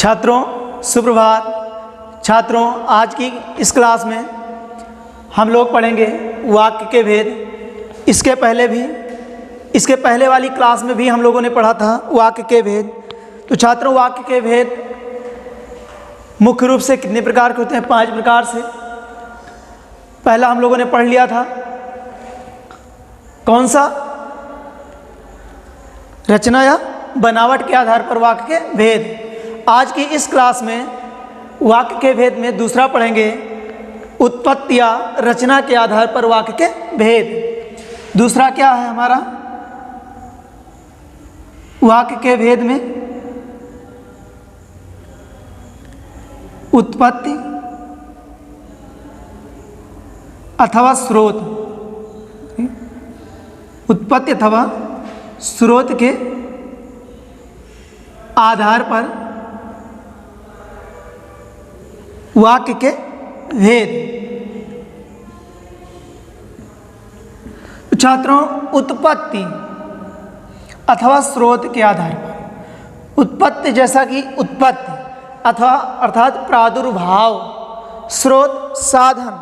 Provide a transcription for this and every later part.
छात्रों सुप्रभात। छात्रों आज की इस क्लास में हम लोग पढ़ेंगे वाक्य के भेद। इसके पहले वाली क्लास में भी हम लोगों ने पढ़ा था वाक्य के भेद। तो छात्रों वाक्य के भेद मुख्य रूप से कितने प्रकार के होते हैं? 5 प्रकार से। पहला हम लोगों ने पढ़ लिया था, कौन सा? रचना या बनावट के आधार पर वाक्य के भेद। आज की इस क्लास में वाक्य के भेद में दूसरा पढ़ेंगे, उत्पत्ति या रचना के आधार पर वाक्य के भेद। दूसरा क्या है हमारा वाक्य के भेद में? उत्पत्ति अथवा स्रोत। उत्पत्ति अथवा स्रोत के आधार पर वाक्य के भेद। छात्रों उत्पत्ति अथवा स्रोत के आधार पर, उत्पत्ति जैसा कि उत्पत्ति अथवा अर्थात प्रादुर्भाव, स्रोत साधन,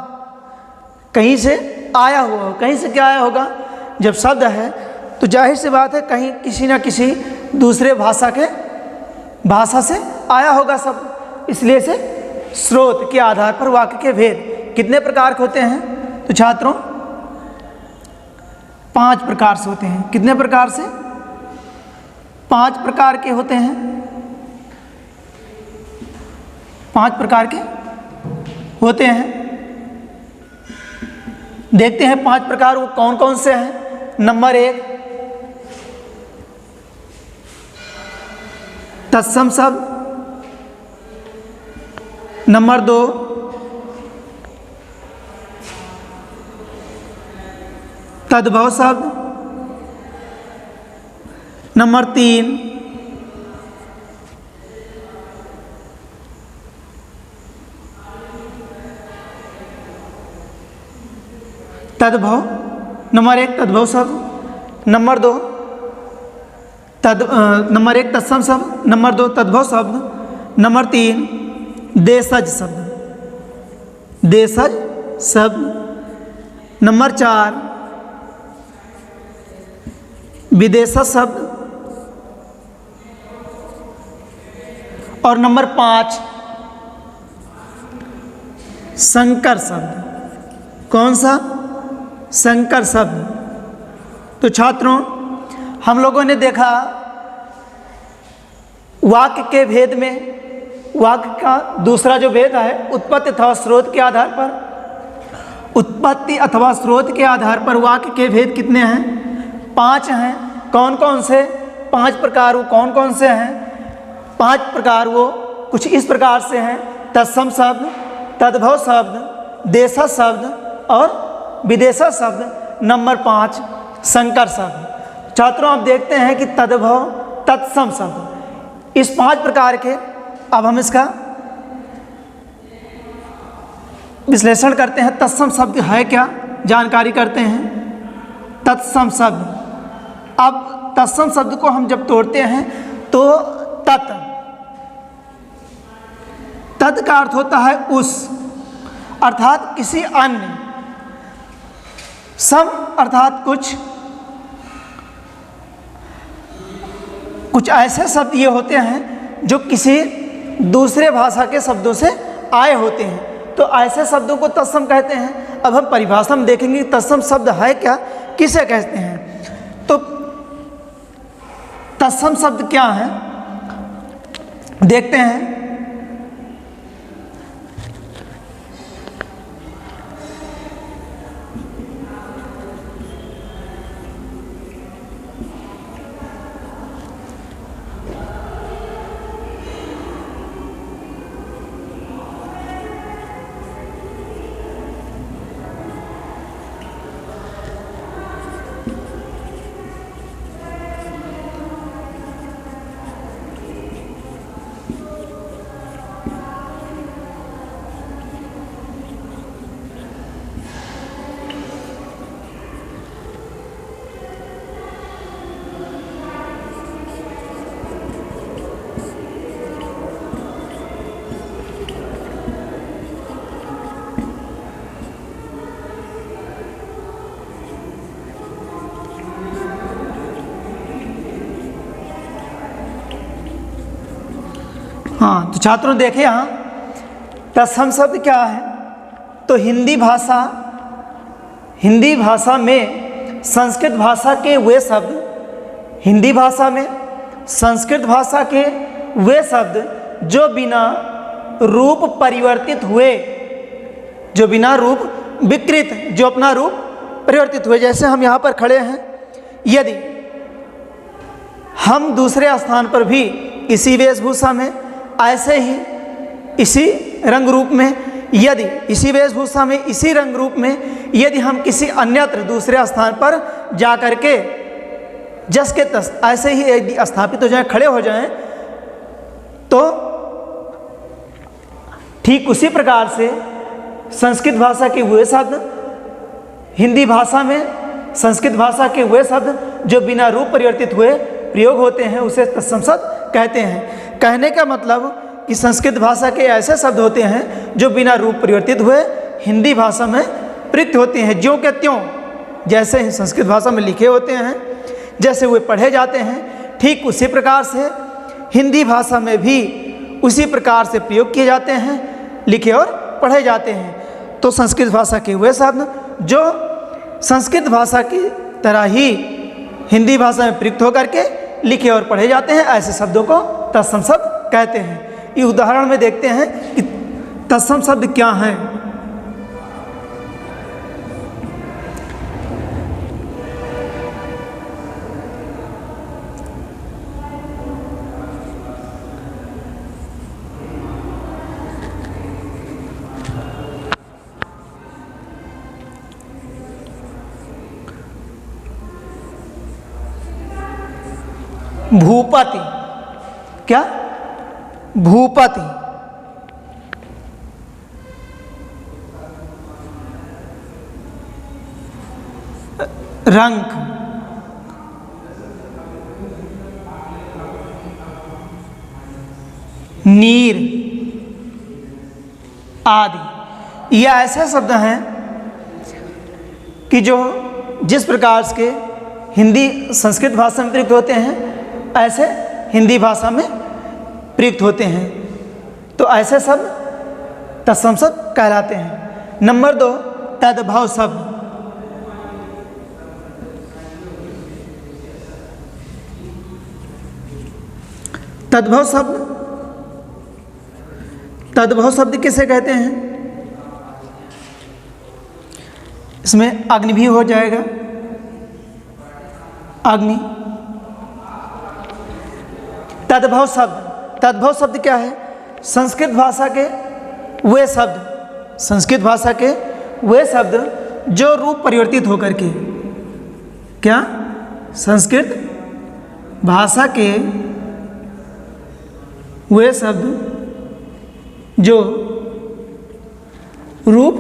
कहीं से आया हुआ हो। कहीं से क्या आया होगा? जब शब्द है तो जाहिर सी बात है कहीं किसी न किसी दूसरे भाषा से आया होगा शब्द, इसलिए से स्रोत के आधार पर वाक्य के भेद कितने प्रकार के होते हैं? तो छात्रों 5 प्रकार से होते हैं। कितने प्रकार से? 5 प्रकार के होते हैं। 5 प्रकार के होते हैं। देखते हैं 5 प्रकार वो कौन कौन से हैं। नंबर 1 तत्सम शब्द। नंबर 2 तद्भव शब्द। नंबर 3 तद्भव। नंबर 1 तद्भव शब्द। नंबर 2 नंबर 1 तत्सम शब्द। नंबर 2 तद्भव शब्द। नंबर 3 देशज शब्द। देशज शब्द। नंबर 4 विदेशज शब्द। और नंबर 5 संकर शब्द। कौन सा? संकर शब्द। तो छात्रों हम लोगों ने देखा वाक्य के भेद में, वाक्य का दूसरा जो भेद है उत्पत्ति अथवा स्रोत के आधार पर। उत्पत्ति अथवा स्रोत के आधार पर वाक्य के भेद कितने हैं? 5 हैं। कौन कौन से 5 प्रकार? वो कौन कौन से हैं 5 प्रकार? वो कुछ इस प्रकार से हैं, तत्सम शब्द, तद्भव शब्द, देशज शब्द और विदेशज शब्द। नंबर 5 संकर शब्द। छात्रों आप देखते हैं कि तद्भव, तत्सम शब्द, इस 5 प्रकार के अब हम इसका विश्लेषण करते हैं। तत्सम शब्द है क्या, जानकारी करते हैं। तत्सम शब्द, अब तत्सम शब्द को हम जब तोड़ते हैं तो तत् का अर्थ होता है उस, अर्थात किसी अन्य। सम अर्थात कुछ ऐसे शब्द ये होते हैं जो किसी दूसरे भाषा के शब्दों से आए होते हैं, तो ऐसे शब्दों को तत्सम कहते हैं। अब हम परिभाषा में देखेंगे तत्सम शब्द है क्या, किसे कहते हैं। तो तत्सम शब्द क्या है देखते हैं। हाँ, तो छात्रों देखें यहाँ तत्सम शब्द क्या है। तो हिंदी भाषा में संस्कृत भाषा के वे शब्द, हिंदी भाषा में संस्कृत भाषा के वे शब्द जो बिना रूप परिवर्तित हुए, जो बिना रूप विकृत, जो अपना रूप परिवर्तित हुए। जैसे हम यहाँ पर खड़े हैं, यदि हम दूसरे स्थान पर भी इसी वेशभूषा में, ऐसे ही इसी रंग रूप में, यदि इसी वेशभूषा में, इसी रंग रूप में, यदि हम किसी अन्यत्र दूसरे स्थान पर जा कर के जस के तस ऐसे ही यदि स्थापित हो जाएं, खड़े हो जाएं, तो ठीक उसी प्रकार से संस्कृत भाषा के वे शब्द, हिंदी भाषा में संस्कृत भाषा के वे शब्द जो बिना रूप परिवर्तित हुए प्रयोग होते हैं, उसे तत्सम शब्द कहते हैं। कहने का मतलब कि संस्कृत भाषा के ऐसे शब्द होते हैं जो बिना रूप परिवर्तित हुए हिंदी भाषा में प्रयुक्त होते हैं, ज्यों के त्यों, जैसे संस्कृत भाषा में लिखे होते हैं, जैसे वे पढ़े जाते हैं, ठीक उसी प्रकार से हिंदी भाषा में भी उसी प्रकार से प्रयोग किए जाते हैं, लिखे और पढ़े जाते हैं। तो संस्कृत भाषा के वे शब्द जो संस्कृत भाषा की तरह ही हिंदी भाषा में प्रयुक्त होकर के लिखे और पढ़े जाते हैं, ऐसे शब्दों को तत्सम शब्द कहते हैं। ये उदाहरण में देखते हैं कि तत्सम शब्द क्या हैं। भूपति, क्या? भूपति, रंक, नीर आदि, ये ऐसे शब्द हैं कि जो जिस प्रकार के हिंदी संस्कृत भाषा में प्रयुक्त होते हैं, ऐसे हिंदी भाषा में प्रयुक्त होते हैं। तो ऐसे शब्द तत्सम शब्द कहलाते हैं। नंबर 2, तद्भव शब्द। तद्भव शब्द, तद्भव शब्द किसे कहते हैं? इसमें अग्नि भी हो जाएगा, अग्नि। तद्भव शब्द, तद्भव शब्द क्या है? संस्कृत भाषा के वे शब्द, संस्कृत भाषा के वे शब्द जो रूप परिवर्तित होकर के, क्या? संस्कृत भाषा के वे शब्द जो रूप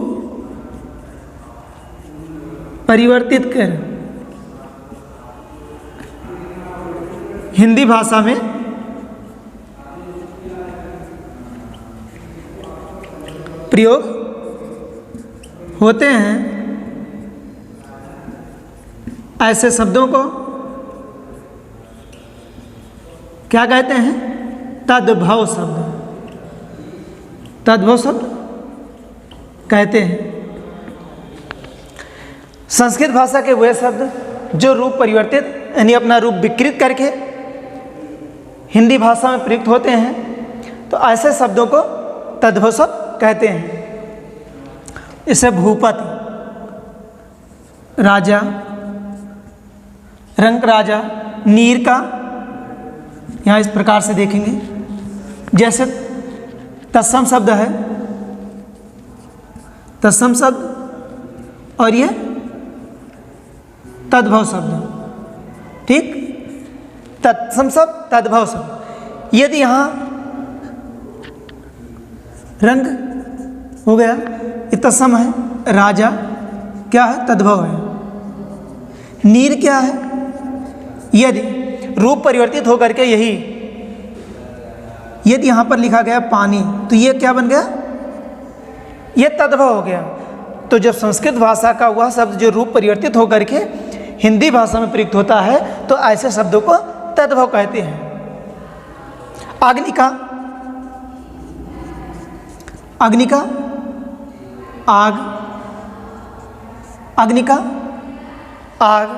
परिवर्तित कर हिंदी भाषा में प्रयोग होते हैं, ऐसे शब्दों को क्या कहते हैं? तद्भव शब्द, तद्भव शब्द कहते हैं। संस्कृत भाषा के वे शब्द जो रूप परिवर्तित यानी अपना रूप विकृत करके हिंदी भाषा में प्रयुक्त होते हैं, तो ऐसे शब्दों को तद्भव शब्द कहते हैं। इसे भूपति, राजा, रंक राजा, नीर का, यहाँ इस प्रकार से देखेंगे। जैसे तत्सम शब्द है, तत्सम शब्द और ये तद्भव शब्द, ठीक? तत्सम शब्द, तद्भव शब्द। यदि यहाँ रंग हो गया, ये तत्सम है, राजा क्या है? तद्भव है। नीर क्या है? यदि रूप परिवर्तित होकर के यही, यदि यहाँ पर लिखा गया पानी, तो ये क्या बन गया? ये तद्भव हो गया। तो जब संस्कृत भाषा का वह शब्द जो रूप परिवर्तित होकर के हिंदी भाषा में प्रयुक्त होता है, तो ऐसे शब्दों को तद्भव कहते हैं। अग्नि का अग्नि का आग, अग्नि का आग,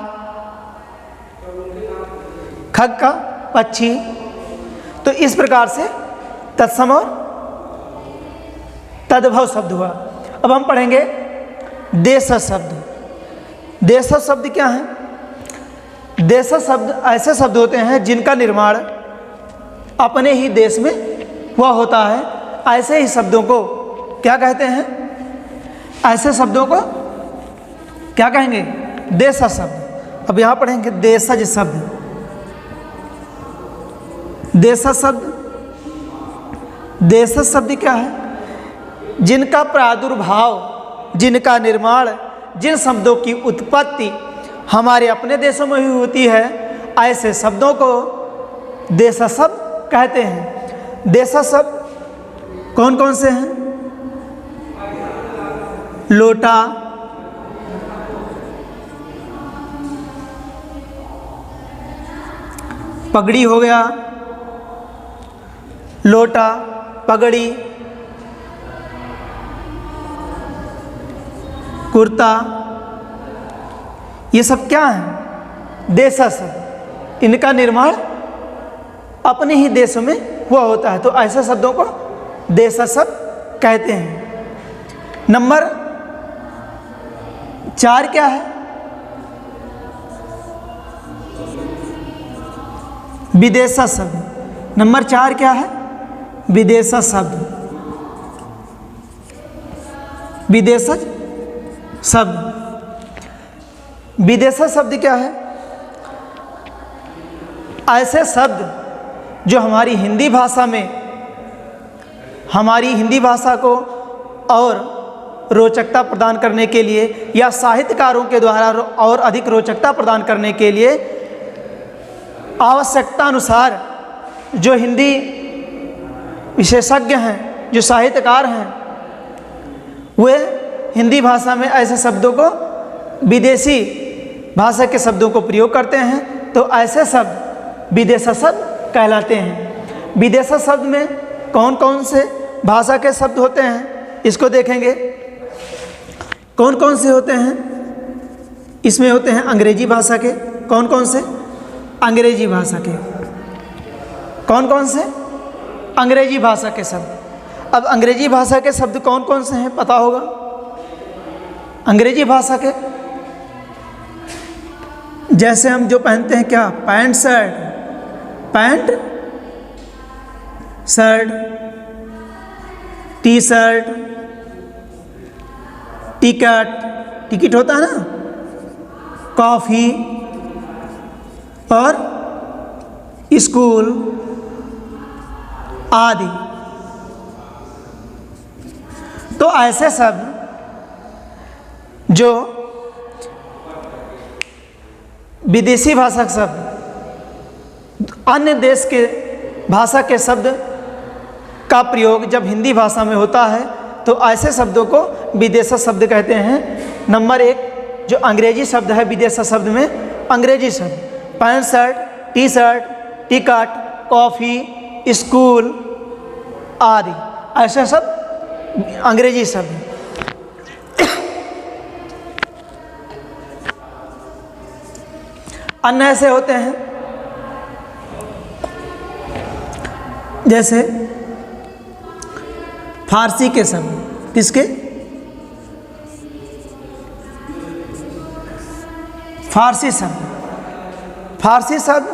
खग का पक्षी। तो इस प्रकार से तत्सम और तद्भव शब्द हुआ। अब हम पढ़ेंगे देशज शब्द। देशज शब्द क्या है? देशज शब्द ऐसे शब्द होते हैं जिनका निर्माण अपने ही देश में हुआ होता है। ऐसे ही शब्दों को क्या कहते हैं? ऐसे शब्दों को क्या कहेंगे? देशज शब्द। अब यहाँ पढ़ेंगे देशज शब्द। देशज शब्द, देशज शब्द क्या है? जिनका प्रादुर्भाव, जिनका निर्माण, जिन शब्दों की उत्पत्ति हमारे अपने देशों में ही होती है, ऐसे शब्दों को देशज शब्द कहते हैं। देशज शब्द कौन कौन से हैं? लोटा, पगड़ी हो गया, लोटा, पगड़ी, कुर्ता, ये सब क्या हैं? देशज शब्द। इनका निर्माण अपने ही देशों में हुआ होता है, तो ऐसे शब्दों को देशज शब्द कहते हैं। नंबर 4 क्या है? विदेशज शब्द। नंबर 4 क्या है? विदेशज शब्द। विदेशज शब्द। विदेशज शब्द क्या है? ऐसे शब्द जो हमारी हिंदी भाषा में, हमारी हिंदी भाषा को और रोचकता प्रदान करने के लिए या साहित्यकारों के द्वारा और अधिक रोचकता प्रदान करने के लिए आवश्यकता अनुसार जो हिंदी विशेषज्ञ हैं, जो साहित्यकार हैं, वे हिंदी भाषा में ऐसे शब्दों को विदेशी भाषा के शब्दों को प्रयोग करते हैं, तो ऐसे शब्द विदेशज शब्द कहलाते हैं। विदेशज शब्द में कौन कौन से भाषा के शब्द होते हैं इसको देखेंगे। कौन कौन से होते हैं? इसमें होते हैं अंग्रेजी भाषा के। कौन कौन से? अंग्रेजी भाषा के। कौन कौन से? अंग्रेजी भाषा के शब्द। अब अंग्रेजी भाषा के शब्द कौन कौन से हैं पता होगा? अंग्रेजी भाषा के जैसे हम जो पहनते हैं क्या? Pant shirt, pant shirt, T shirt, ticket, ticket होता है ना, कॉफ़ी, और स्कूल आदि। तो ऐसे शब्द जो विदेशी भाषा के शब्द, अन्य देश के भाषा के शब्द का प्रयोग जब हिंदी भाषा में होता है, तो ऐसे शब्दों को विदेशज शब्द कहते हैं। नंबर 1 जो अंग्रेजी शब्द है विदेशज शब्द में, अंग्रेजी शब्द pant shirt, T shirt, ticket, coffee, school आदि, ऐसे शब्द अंग्रेजी शब्द। अन्य ऐसे होते हैं जैसे फारसी के शब्द। किसके? फारसी शब्द। फारसी शब्द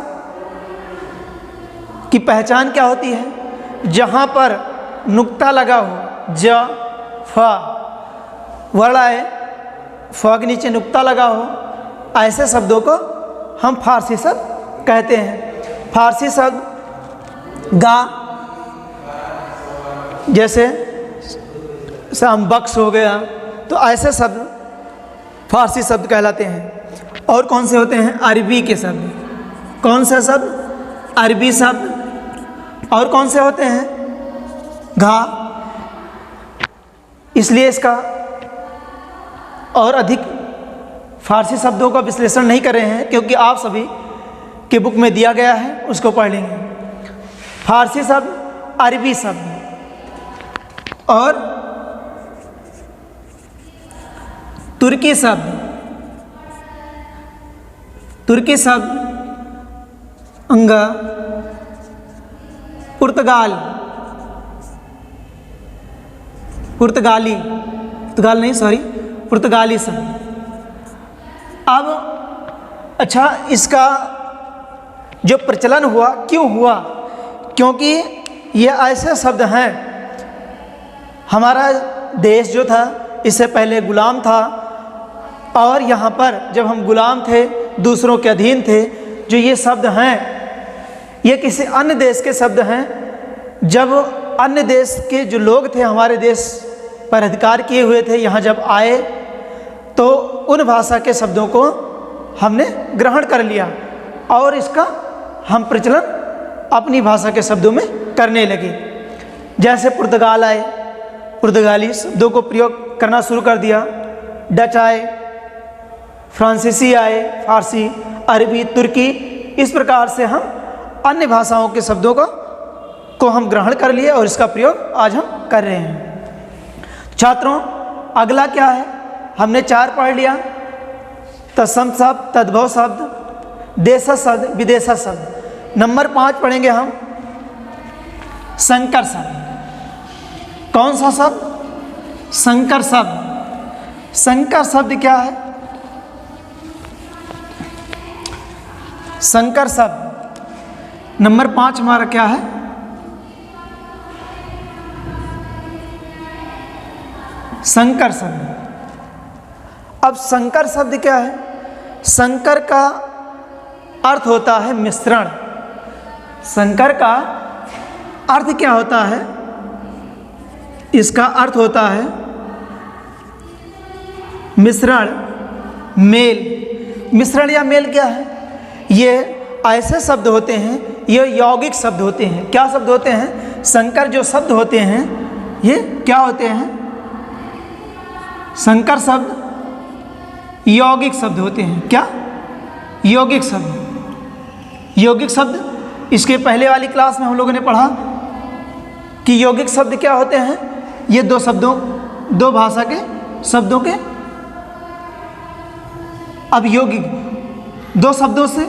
की पहचान क्या होती है? जहाँ पर नुक्ता लगा हो, ज, फ वर्ण आए, फ के नीचे नुक्ता लगा हो, ऐसे शब्दों को हम फारसी शब्द कहते हैं। फारसी शब्द गा, जैसे शाम बख्श हो गया, तो ऐसे शब्द फारसी शब्द कहलाते हैं। और कौन से होते हैं? अरबी के शब्द। कौन से शब्द? अरबी शब्द। और कौन से होते हैं? घा। इसलिए इसका और अधिक फारसी शब्दों का विश्लेषण नहीं कर रहे हैं, क्योंकि आप सभी के बुक में दिया गया है, उसको पढ़ लेंगे। फारसी शब्द, अरबी शब्द और तुर्की शब्द, तुर्की शब्द अंगा, पुर्तगाल, पुर्तगाली, पुर्तगाल नहीं सॉरी, पुर्तगाली शब्द। अब अच्छा, इसका जो प्रचलन हुआ क्यों हुआ? क्योंकि ये ऐसे शब्द हैं, हमारा देश जो था इससे पहले गुलाम था, और यहाँ पर जब हम गुलाम थे, दूसरों के अधीन थे, जो ये शब्द हैं ये किसी अन्य देश के शब्द हैं। जब अन्य देश के जो लोग थे हमारे देश पर अधिकार किए हुए थे, यहाँ जब आए तो उन भाषा के शब्दों को हमने ग्रहण कर लिया और इसका हम प्रचलन अपनी भाषा के शब्दों में करने लगे। जैसे पुर्तगाल आए, पुर्तगाली शब्दों को प्रयोग करना शुरू कर दिया। डच आए, फ्रांसीसी आए, फारसी, अरबी, तुर्की, इस प्रकार से हम अन्य भाषाओं के शब्दों को हम ग्रहण कर लिए और इसका प्रयोग आज हम कर रहे हैं। छात्रों, अगला क्या है? हमने 4 पढ़ लिया, तत्सम शब्द, तद्भव शब्द, देशज शब्द, विदेशज शब्द। नंबर 5 पढ़ेंगे हम संकर शब्द। कौन सा शब्द? संकर शब्द। संकर शब्द क्या है? संकर शब्द नंबर 5 हमारा क्या है? संकर शब्द। अब संकर शब्द क्या है? संकर का अर्थ होता है मिश्रण। संकर का अर्थ क्या होता है? इसका अर्थ होता है मिश्रण, मेल। मिश्रण या मेल क्या है? ये ऐसे शब्द होते हैं, ये यौगिक शब्द होते हैं। क्या शब्द होते हैं? संकर जो शब्द होते हैं ये क्या होते हैं? संकर शब्द यौगिक शब्द होते हैं। क्या? यौगिक शब्द। यौगिक शब्द इसके पहले वाली क्लास में हम लोगों ने पढ़ा कि यौगिक शब्द क्या होते हैं? ये दो भाषा के शब्दों के, अब यौगिक 2 शब्दों से